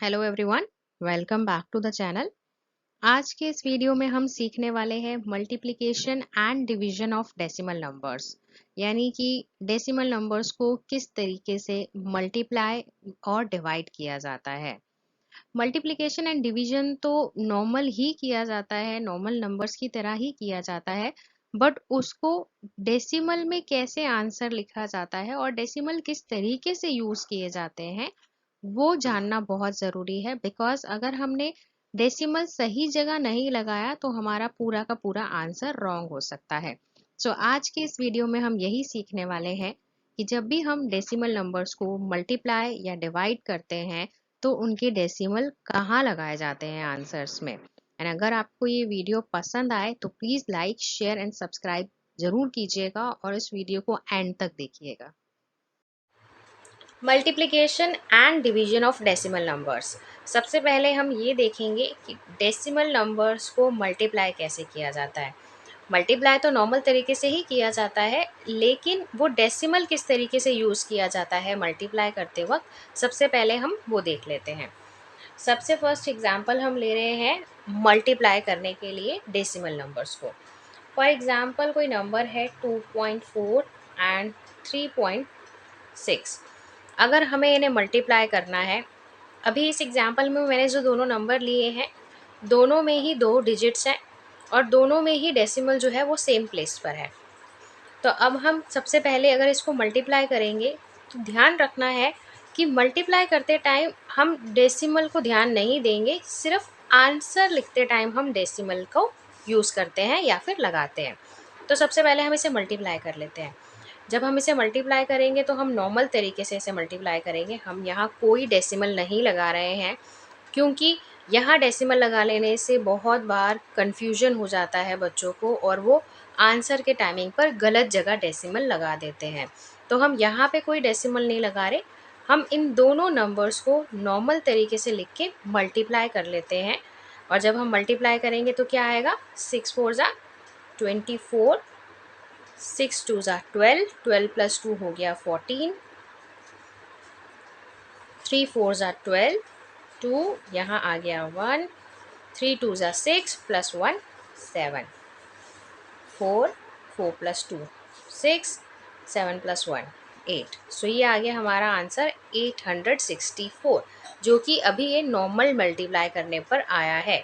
Hello everyone, welcome back to the channel. आज के इस वीडियो में हम सीखने वाले हैं multiplication and division of decimal numbers, यानी कि डेसिमल नंबर्स को किस तरीके से मल्टीप्लाई और डिवाइड किया जाता है। मल्टीप्लिकेशन एंड डिवीजन तो नॉर्मल ही किया जाता है, नॉर्मल नंबर्स की तरह ही किया जाता है, बट उसको डेसिमल में कैसे आंसर लिखा जाता है और डेसिमल किस तरीके से यूज किए जाते हैं वो जानना बहुत ज़रूरी है। बिकॉज अगर हमने डेसिमल सही जगह नहीं लगाया तो हमारा पूरा का पूरा आंसर रॉन्ग हो सकता है। सो आज के इस वीडियो में हम यही सीखने वाले हैं कि जब भी हम डेसिमल नंबर्स को मल्टीप्लाई या डिवाइड करते हैं तो उनके डेसिमल कहाँ लगाए जाते हैं आंसर्स में। एंड अगर आपको ये वीडियो पसंद आए तो please like share and subscribe ज़रूर कीजिएगा और इस वीडियो को एंड तक देखिएगा। Multiplication and division of decimal numbers. सबसे पहले हम ये देखेंगे कि डेसिमल नंबर्स को मल्टीप्लाई कैसे किया जाता है। मल्टीप्लाई तो नॉर्मल तरीके से ही किया जाता है, लेकिन वो डेसिमल किस तरीके से यूज़ किया जाता है मल्टीप्लाई करते वक्त, सबसे पहले हम वो देख लेते हैं। सबसे फर्स्ट एग्जांपल हम ले रहे हैं मल्टीप्लाई करने के लिए डेसिमल नंबर्स को। फॉर एग्जांपल कोई नंबर है 2.4 एंड 3.6। अगर हमें इन्हें मल्टीप्लाई करना है, अभी इस एग्जांपल में मैंने जो दोनों नंबर लिए हैं दोनों में ही 2 डिजिट्स हैं और दोनों में ही डेसिमल जो है वो सेम प्लेस पर है। तो अब हम सबसे पहले अगर इसको मल्टीप्लाई करेंगे तो ध्यान रखना है कि मल्टीप्लाई करते टाइम हम डेसिमल को ध्यान नहीं देंगे, सिर्फ आंसर लिखते टाइम हम डेसिमल को यूज़ करते हैं या फिर लगाते हैं। तो सबसे पहले हम इसे मल्टीप्लाई कर लेते हैं। जब हम इसे मल्टीप्लाई करेंगे तो हम नॉर्मल तरीके से इसे मल्टीप्लाई करेंगे, हम यहाँ कोई डेसिमल नहीं लगा रहे हैं, क्योंकि यहाँ डेसिमल लगा लेने से बहुत बार कन्फ्यूजन हो जाता है बच्चों को और वो आंसर के टाइमिंग पर गलत जगह डेसिमल लगा देते हैं। तो हम यहाँ पे कोई डेसिमल नहीं लगा रहे, हम इन दोनों नंबर्स को नॉर्मल तरीके से लिख के मल्टीप्लाई कर लेते हैं। और जब हम मल्टीप्लाई करेंगे तो क्या आएगा, 6 4 = 24, 6 2 = 12, 12 + 2 हो गया 14, 3 4 = 12, 2 यहाँ आ गया 1, 3 2 = 6 + 1 7, 4 4 + 2 6, 7 + 1 8। सो ये आ गया हमारा आंसर 864, जो कि अभी ये नॉर्मल मल्टीप्लाई करने पर आया है।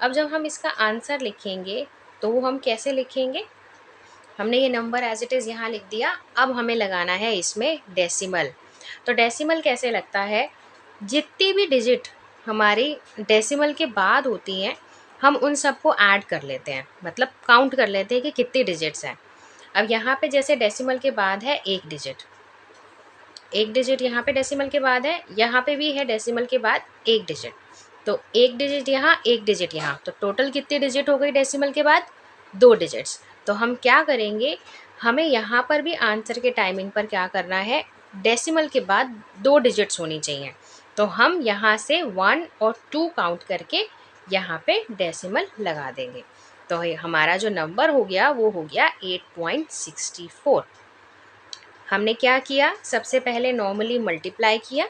अब जब हम इसका आंसर लिखेंगे तो वो हम कैसे लिखेंगे, हमने ये नंबर एज इट इज़ यहाँ लिख दिया, अब हमें लगाना है इसमें डेसिमल। तो डेसिमल कैसे लगता है, जितनी भी डिजिट हमारी डेसिमल के बाद होती हैं हम उन सबको ऐड कर लेते हैं, मतलब काउंट कर लेते हैं कि कितनी डिजिट्स हैं। अब यहाँ पे जैसे डेसिमल के बाद है एक डिजिट, एक डिजिट यहाँ पे डेसिमल के बाद है, यहाँ पे भी है डेसिमल के बाद एक डिजिट, तो एक डिजिट यहाँ एक डिजिट यहाँ, तो टोटल कितनी डिजिट हो गई डेसिमल के बाद, 2 डिजिट्स। तो हम क्या करेंगे, हमें यहाँ पर भी आंसर के टाइमिंग पर क्या करना है, डेसिमल के बाद 2 डिजिट्स होनी चाहिए। तो हम यहाँ से 1 और 2 काउंट करके यहाँ पे डेसिमल लगा देंगे। तो ये हमारा जो नंबर हो गया वो हो गया 8.64। हमने क्या किया, सबसे पहले नॉर्मली मल्टीप्लाई किया,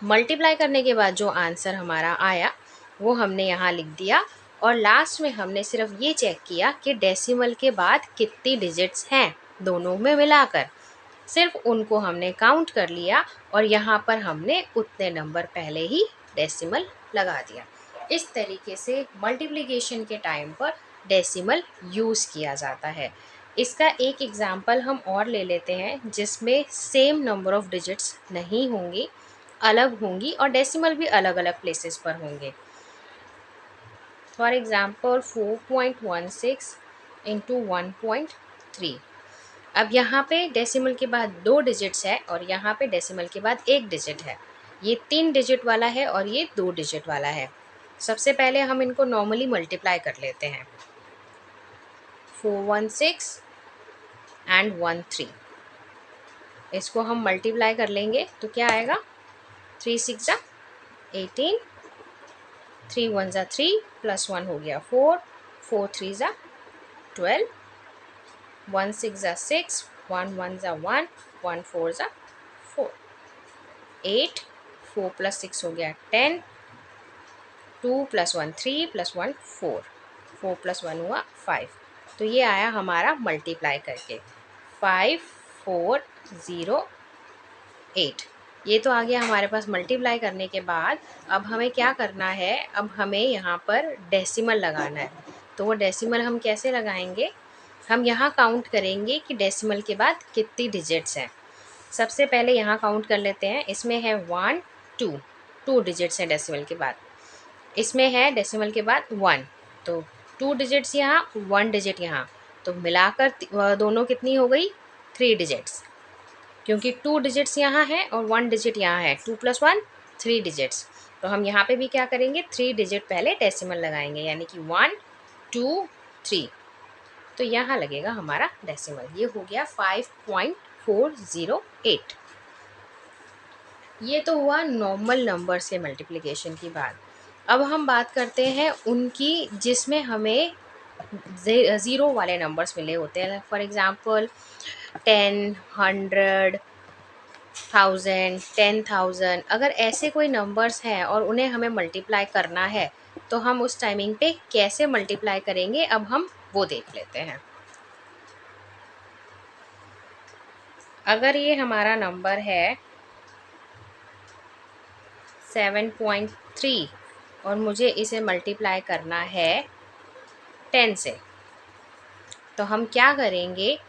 मल्टीप्लाई करने के बाद जो आंसर हमारा आया वो हमने यहाँ लिख दिया, और लास्ट में हमने सिर्फ ये चेक किया कि डेसिमल के बाद कितनी डिजिट्स हैं दोनों में मिलाकर, सिर्फ उनको हमने काउंट कर लिया और यहाँ पर हमने उतने नंबर पहले ही डेसिमल लगा दिया। इस तरीके से मल्टीप्लिकेशन के टाइम पर डेसिमल यूज़ किया जाता है। इसका एक एग्जाम्पल हम और ले लेते हैं जिसमें सेम नंबर ऑफ डिजिट्स नहीं होंगी, अलग होंगी और डेसिमल भी अलग अलग प्लेसेस पर होंगे। For example 4.16 into 1.3। अब यहाँ पे डेसिमल के बाद 2 डिजिट्स है और यहाँ पे डेसिमल के बाद एक डिजिट है, ये 3 डिजिट वाला है और ये 2 डिजिट वाला है। सबसे पहले हम इनको नॉर्मली मल्टीप्लाई कर लेते हैं, 416 एंड 13, इसको हम मल्टीप्लाई कर लेंगे तो क्या आएगा, 3 6 = 18, 3 1 = 3 + 1 हो गया 4, 4 3 = 12, 1 6 = 6, 1 1 = 1, 1 4 = 4, 8 4 + 6 हो गया 10, 2 + 1 3 + 1 4, 4 + 1 हुआ 5। तो ये आया हमारा मल्टीप्लाई करके 5408। ये तो आ गया हमारे पास मल्टीप्लाई करने के बाद। अब हमें क्या करना है, अब हमें यहाँ पर डेसिमल लगाना है। तो वो डेसिमल हम कैसे लगाएंगे, हम यहाँ काउंट करेंगे कि डेसिमल के बाद कितनी डिजिट्स हैं। सबसे पहले यहाँ काउंट कर लेते हैं। इसमें है 1 2, 2 डिजिट्स हैं डेसिमल के बाद। इसमें है डेसिमल के बाद 1, तो 2 डिजिट्स यहाँ, 1 डिजिट यहाँ, तो मिलाकर दोनों कितनी हो गई 3 डिजिट्स, क्योंकि 2 डिजिट्स यहाँ है और 1 डिजिट यहाँ है। 2 + 1 3 डिजिट्स। तो हम यहाँ पे भी क्या करेंगे, 3 डिजिट पहले डेसिमल लगाएंगे, यानी कि 1 2 3। तो यहाँ लगेगा हमारा डेसिमल। ये हो गया 5408। ये तो हुआ नॉर्मल नंबर से मल्टीप्लिकेशन की बात। अब हम बात करते हैं उनकी जिसमें हमें ज़ीरो वाले नंबर्स मिले होते हैं। For example 10, 100, 1000, 10,000। अगर ऐसे कोई नंबर्स हैं और उन्हें हमें मल्टीप्लाई करना है तो हम उस टाइमिंग पे कैसे मल्टीप्लाई करेंगे, अब हम वो देख लेते हैं। अगर ये हमारा नंबर है 7.3 और मुझे इसे मल्टीप्लाई करना है 10 से, तो हम क्या करेंगे,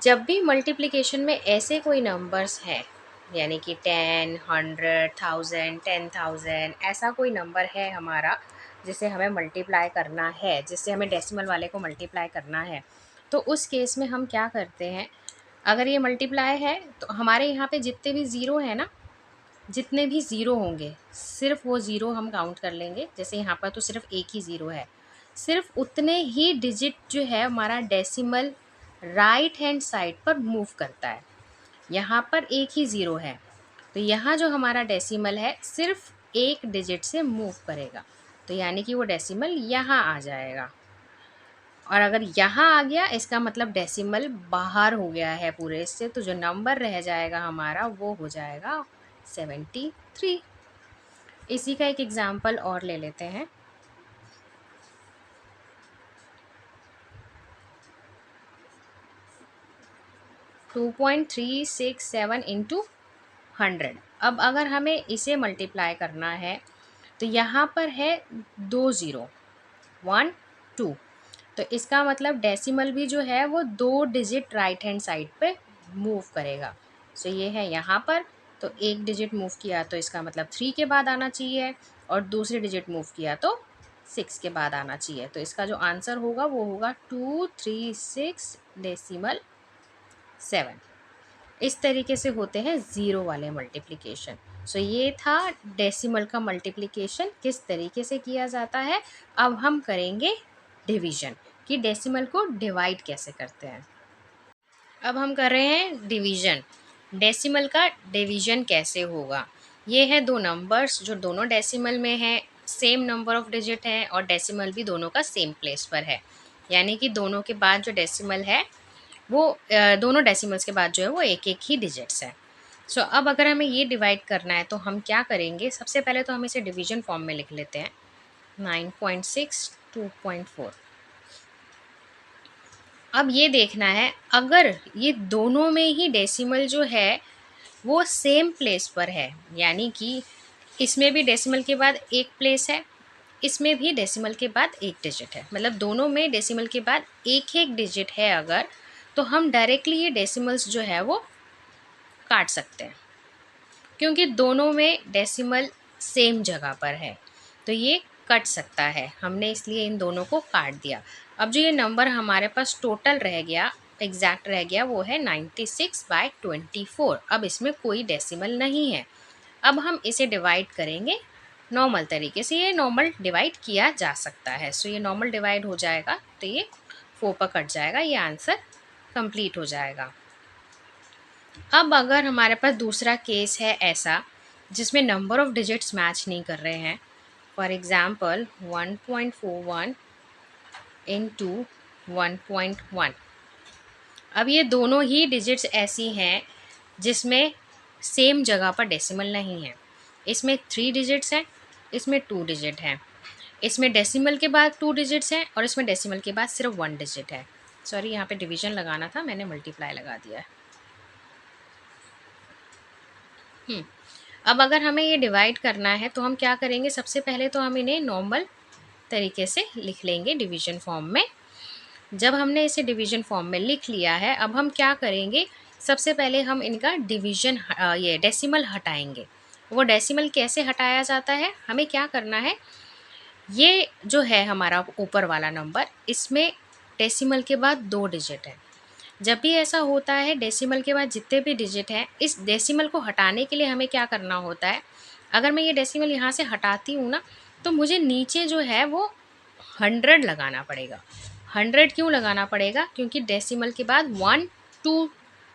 जब भी मल्टीप्लिकेशन में ऐसे कोई नंबर्स हैं, यानी कि 10, 100, 1000, 10,000, ऐसा कोई नंबर है हमारा जिसे हमें मल्टीप्लाई करना है, जिससे हमें डेसिमल वाले को मल्टीप्लाई करना है, तो उस केस में हम क्या करते हैं, अगर ये मल्टीप्लाई है तो हमारे यहाँ पे जितने भी ज़ीरो हैं ना, जितने भी ज़ीरो होंगे सिर्फ वो ज़ीरो हम काउंट कर लेंगे। जैसे यहाँ पर तो सिर्फ एक ही ज़ीरो है, सिर्फ उतने ही डिजिट जो है हमारा डेसिमल राइट हैंड साइड पर मूव करता है। यहाँ पर एक ही ज़ीरो है, तो यहाँ जो हमारा डेसिमल है सिर्फ एक डिजिट से मूव करेगा, तो यानी कि वो डेसिमल यहाँ आ जाएगा। और अगर यहाँ आ गया इसका मतलब डेसिमल बाहर हो गया है पूरे से, तो जो नंबर रह जाएगा हमारा वो हो जाएगा 73। इसी का एक एग्जाम्पल और ले लेते हैं। 2.367 इंटू 100। अब अगर हमें इसे मल्टीप्लाई करना है तो यहाँ पर है 2 ज़ीरो, 1 2, तो इसका मतलब डेसिमल भी जो है वो 2 डिजिट राइट हैंड साइड पे मूव करेगा। सो ये है यहाँ पर, तो एक डिजिट मूव किया तो इसका मतलब 3 के बाद आना चाहिए, और दूसरे डिजिट मूव किया तो 6 के बाद आना चाहिए। तो इसका जो आंसर होगा वो होगा 236 डेसिमल 7। इस तरीके से होते हैं ज़ीरो वाले मल्टीप्लिकेशन। सो ये था डेसिमल का मल्टीप्लिकेशन किस तरीके से किया जाता है। अब हम करेंगे डिवीज़न, कि डेसिमल को डिवाइड कैसे करते हैं। अब हम कर रहे हैं डिवीज़न। डेसिमल का डिवीज़न कैसे होगा, ये है दो नंबर्स जो दोनों डेसिमल में है, सेम नंबर ऑफ डिजिट है और डेसिमल भी दोनों का सेम प्लेस पर है, यानी कि दोनों के बाद जो डेसिमल है वो दोनों डेसिमल्स के बाद जो है वो एक एक ही डिजिट्स है। सो अब अगर हमें ये डिवाइड करना है तो हम क्या करेंगे, सबसे पहले तो हम इसे डिवीजन फॉर्म में लिख लेते हैं। 9.6 2.4। अब ये देखना है अगर ये दोनों में ही डेसिमल जो है वो सेम प्लेस पर है, यानी कि इसमें भी डेसिमल के बाद एक प्लेस है, इसमें भी डेसिमल के बाद एक डिजिट है, मतलब दोनों में डेसिमल के बाद एक एक डिजिट है अगर, तो हम डायरेक्टली ये डेसिमल्स जो है वो काट सकते हैं, क्योंकि दोनों में डेसिमल सेम जगह पर है, तो ये कट सकता है। हमने इसलिए इन दोनों को काट दिया। अब जो ये नंबर हमारे पास टोटल रह गया, एग्जैक्ट रह गया, वो है 96/24। अब इसमें कोई डेसिमल नहीं है। अब हम इसे डिवाइड करेंगे नॉर्मल तरीके से। ये नॉर्मल डिवाइड किया जा सकता है, सो ये नॉर्मल डिवाइड हो जाएगा, तो ये 4 पर कट जाएगा, ये आंसर कंप्लीट हो जाएगा। अब अगर हमारे पास दूसरा केस है ऐसा जिसमें नंबर ऑफ़ डिजिट्स मैच नहीं कर रहे हैं, फॉर एग्ज़ाम्पल 1.41 इंटू 1.1। अब ये दोनों ही डिजिट्स ऐसी हैं जिसमें सेम जगह पर डेसिमल नहीं है, इसमें 3 डिजिट्स हैं, इसमें 2 डिजिट हैं, इसमें डेसिमल के बाद 2 डिजिट्स हैं और इसमें डेसिमल के बाद सिर्फ 1 डिजिट है। सॉरी, यहाँ पे डिवीजन लगाना था, मैंने मल्टीप्लाई लगा दिया है। अब अगर हमें ये डिवाइड करना है तो हम क्या करेंगे, सबसे पहले तो हम इन्हें नॉर्मल तरीके से लिख लेंगे डिवीजन फॉर्म में। जब हमने इसे डिवीजन फॉर्म में लिख लिया है, अब हम क्या करेंगे, सबसे पहले हम इनका डिवीजन ये डेसिमल हटाएंगे। वो डेसिमल कैसे हटाया जाता है, हमें क्या करना है, ये जो है हमारा ऊपर वाला नंबर, इसमें डेसिमल के बाद 2 डिजिट है। जब भी ऐसा होता है डेसिमल के बाद जितने भी डिजिट हैं, इस डेसिमल को हटाने के लिए हमें क्या करना होता है, अगर मैं ये डेसिमल यहाँ से हटाती हूँ ना, तो मुझे नीचे जो है वो 100 लगाना पड़ेगा। 100 क्यों लगाना पड़ेगा, क्योंकि डेसिमल के बाद 1 2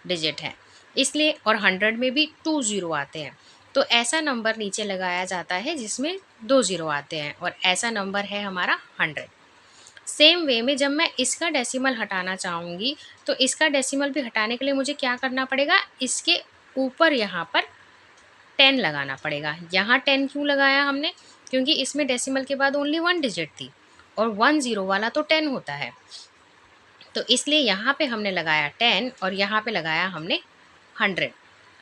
डिजिट है इसलिए, और 100 में भी 2 ज़ीरो आते हैं। तो ऐसा नंबर नीचे लगाया जाता है जिसमें 2 ज़ीरो आते हैं, और ऐसा नंबर है हमारा 100। सेम वे में जब मैं इसका डेसिमल हटाना चाहूँगी, तो इसका डेसिमल भी हटाने के लिए मुझे क्या करना पड़ेगा, इसके ऊपर यहाँ पर 10 लगाना पड़ेगा। यहाँ 10 क्यों लगाया हमने, क्योंकि इसमें डेसिमल के बाद ओनली 1 डिजिट थी और 1 ज़ीरो वाला तो 10 होता है, तो इसलिए यहाँ पे हमने लगाया 10 और यहाँ पे लगाया हमने 100।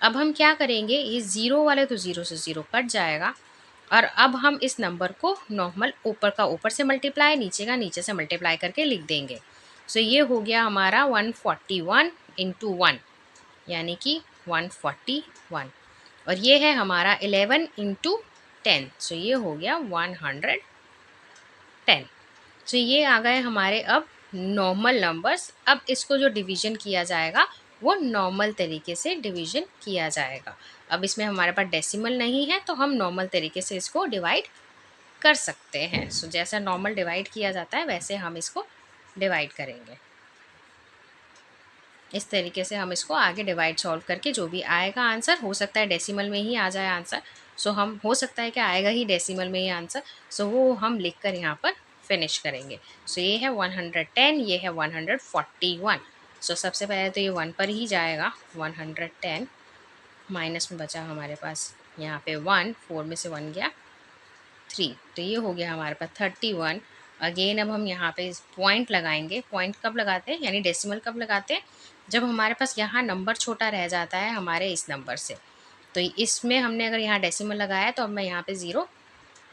अब हम क्या करेंगे, ये ज़ीरो वाले तो ज़ीरो से ज़ीरो कट जाएगा, और अब हम इस नंबर को नॉर्मल ऊपर का ऊपर से मल्टीप्लाई, नीचे का नीचे से मल्टीप्लाई करके लिख देंगे। सो ये हो गया हमारा 141 इंटू 1, यानी कि 141, और ये है हमारा 11 इंटू 10, सो ये हो गया 110। सो ये आ गए हमारे अब नॉर्मल नंबर्स। अब इसको जो डिवीज़न किया जाएगा वो नॉर्मल तरीके से डिवीज़न किया जाएगा। अब इसमें हमारे पास डेसिमल नहीं है, तो हम नॉर्मल तरीके से इसको डिवाइड कर सकते हैं। सो जैसा नॉर्मल डिवाइड किया जाता है वैसे हम इसको डिवाइड करेंगे। इस तरीके से हम इसको आगे डिवाइड सॉल्व करके जो भी आएगा आंसर, हो सकता है डेसिमल में ही आ जाए आंसर, सो हम हो सकता है कि आएगा ही डेसिमल में ही आंसर, सो वो हम लिख कर यहाँ पर फिनिश करेंगे। सो ये है 110, ये है 141। सो सबसे पहले तो ये 1 पर ही जाएगा, 110 माइनस में बचा हमारे पास यहाँ पे 1, 4 में से 1 गया 3, तो ये हो गया हमारे पास 31। अगेन अब हम यहाँ पे पॉइंट लगाएंगे। पॉइंट कब लगाते हैं, यानी डेसिमल कब लगाते हैं, जब हमारे पास यहाँ नंबर छोटा रह जाता है हमारे इस नंबर से। तो इसमें हमने अगर यहाँ डेसिमल लगाया तो अब मैं यहाँ पे 0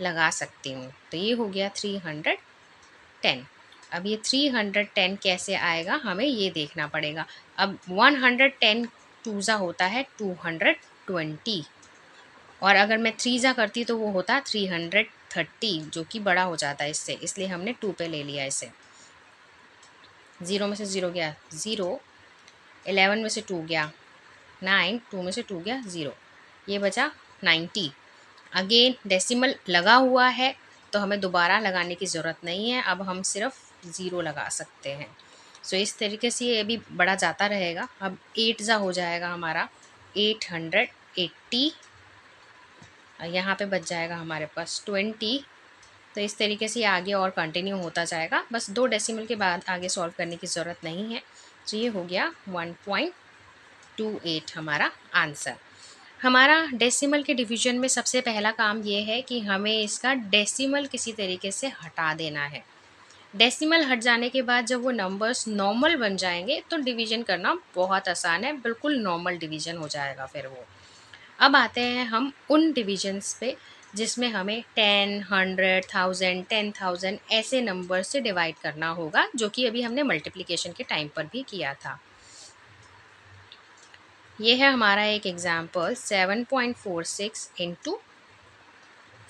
लगा सकती हूँ। तो ये हो गया 310। अब ये 310 कैसे आएगा हमें ये देखना पड़ेगा। अब 110 टूज़ा होता है 220, और अगर मैं 3 ज़ा करती तो वो होता 330, जो कि बड़ा हो जाता है इससे, इसलिए हमने 2 पे ले लिया इसे। 0 में से 0 गया 0, 11 में से 2 गया 9, 2 में से 2 गया 0, ये बचा 90। अगेन डेसिमल लगा हुआ है तो हमें दोबारा लगाने की ज़रूरत नहीं है, अब हम सिर्फ 0 लगा सकते हैं। सो इस तरीके से ये अभी बढ़ा जाता रहेगा। अब 8 ज़ा हो जाएगा हमारा 880, यहाँ पे बच जाएगा हमारे पास 20। तो इस तरीके से आगे और कंटिन्यू होता जाएगा, बस 2 डेसिमल के बाद आगे सॉल्व करने की ज़रूरत नहीं है। तो ये हो गया 1.28 हमारा आंसर। हमारा डेसिमल के डिवीजन में सबसे पहला काम ये है कि हमें इसका डेसिमल किसी तरीके से हटा देना है। डेसिमल हट जाने के बाद जब वो नंबर्स नॉर्मल बन जाएंगे तो डिवीजन करना बहुत आसान है, बिल्कुल नॉर्मल डिवीजन हो जाएगा फिर वो। अब आते हैं हम उन डिविजन्स पे जिसमें हमें 10, 100, 1000, 10,000 ऐसे नंबर से डिवाइड करना होगा, जो कि अभी हमने मल्टीप्लिकेशन के टाइम पर भी किया था। ये है हमारा एक एग्जाम्पल 7.46 इंटू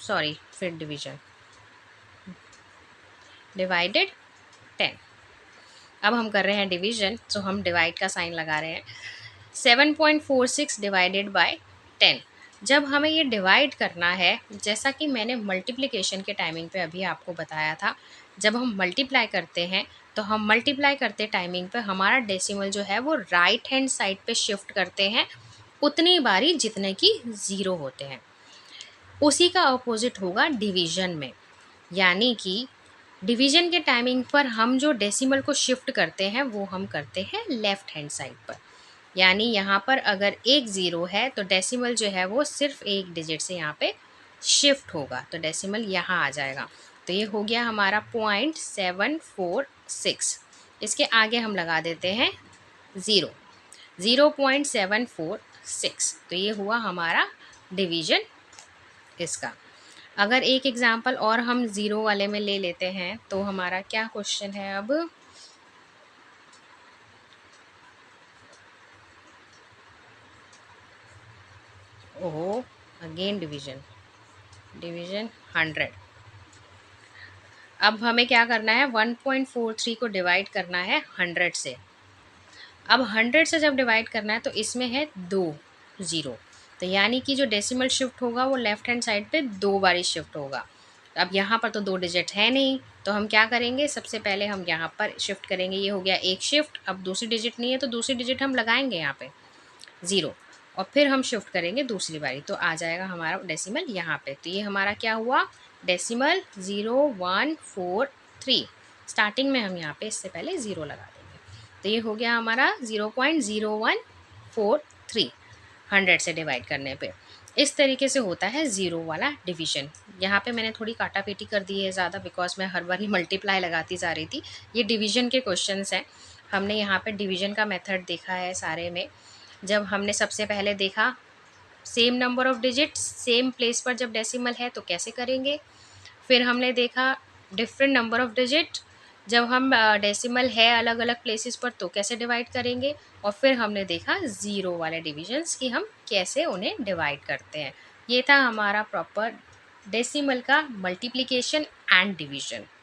फिर डिवीजन डिवाइडेड 10। अब हम कर रहे हैं डिवीजन, तो हम डिवाइड का साइन लगा रहे हैं। 7.46 डिवाइडेड बाय 10। जब हमें ये डिवाइड करना है, जैसा कि मैंने मल्टीप्लिकेशन के टाइमिंग पे अभी आपको बताया था, जब हम मल्टीप्लाई करते हैं तो हम मल्टीप्लाई करते टाइमिंग पे हमारा डेसिमल जो है वो राइट हैंड साइड पे शिफ्ट करते हैं उतनी बारी जितने की 0 होते हैं। उसी का अपोजिट होगा डिवीजन में, यानी कि डिवीजन के टाइमिंग पर हम जो डेसिमल को शिफ्ट करते हैं वो हम करते हैं लेफ़्ट हैंड साइड पर। यानी यहाँ पर अगर एक ज़ीरो है तो डेसिमल जो है वो सिर्फ एक डिजिट से यहाँ पे शिफ्ट होगा, तो डेसिमल यहाँ आ जाएगा। तो ये हो गया हमारा 0.746। इसके आगे हम लगा देते हैं ज़ीरो, 0.746। तो ये हुआ हमारा डिवीज़न इसका। अगर एक एग्जांपल और हम ज़ीरो वाले में ले लेते हैं तो हमारा क्या क्वेश्चन है अब, ओहो अगेन डिवीज़न 100। अब हमें क्या करना है, 1.43 को डिवाइड करना है 100 से। अब 100 से जब डिवाइड करना है तो इसमें है 2 ज़ीरो, तो यानी कि जो डेसिमल शिफ्ट होगा वो लेफ्ट हैंड साइड पे 2 बारी शिफ्ट होगा। अब यहाँ पर तो 2 डिजिट है नहीं, तो हम क्या करेंगे, सबसे पहले हम यहाँ पर शिफ्ट करेंगे। ये हो गया एक शिफ्ट। अब दूसरी डिजिट नहीं है तो दूसरी डिजिट हम लगाएंगे यहाँ पे ज़ीरो, और फिर हम शिफ्ट करेंगे दूसरी बारी, तो आ जाएगा हमारा डेसिमल यहाँ पे। तो ये हमारा क्या हुआ, डेसिमल 0143। स्टार्टिंग में हम यहाँ पे इससे पहले ज़ीरो लगा देंगे। तो ये हो गया हमारा 0.0143 100 से डिवाइड करने पे। इस तरीके से होता है ज़ीरो वाला डिवीज़न। यहाँ पे मैंने थोड़ी काटा पीटी कर दी है ज़्यादा, बिकॉज मैं हर बार ही मल्टीप्लाई लगाती जा रही थी। ये डिवीज़न के क्वेश्चंस हैं। हमने यहाँ पे डिवीज़न का मेथड देखा है सारे में। जब हमने सबसे पहले देखा same number of digit same place पर जब डेसिमल है तो कैसे करेंगे। फिर हमने देखा डिफरेंट नंबर ऑफ़ डिजिट जब हम डेसिमल है अलग अलग प्लेसेस पर तो कैसे डिवाइड करेंगे। और फिर हमने देखा ज़ीरो वाले डिविजन्स कि हम कैसे उन्हें डिवाइड करते हैं। ये था हमारा प्रॉपर डेसिमल का मल्टीप्लिकेशन एंड डिवीज़न।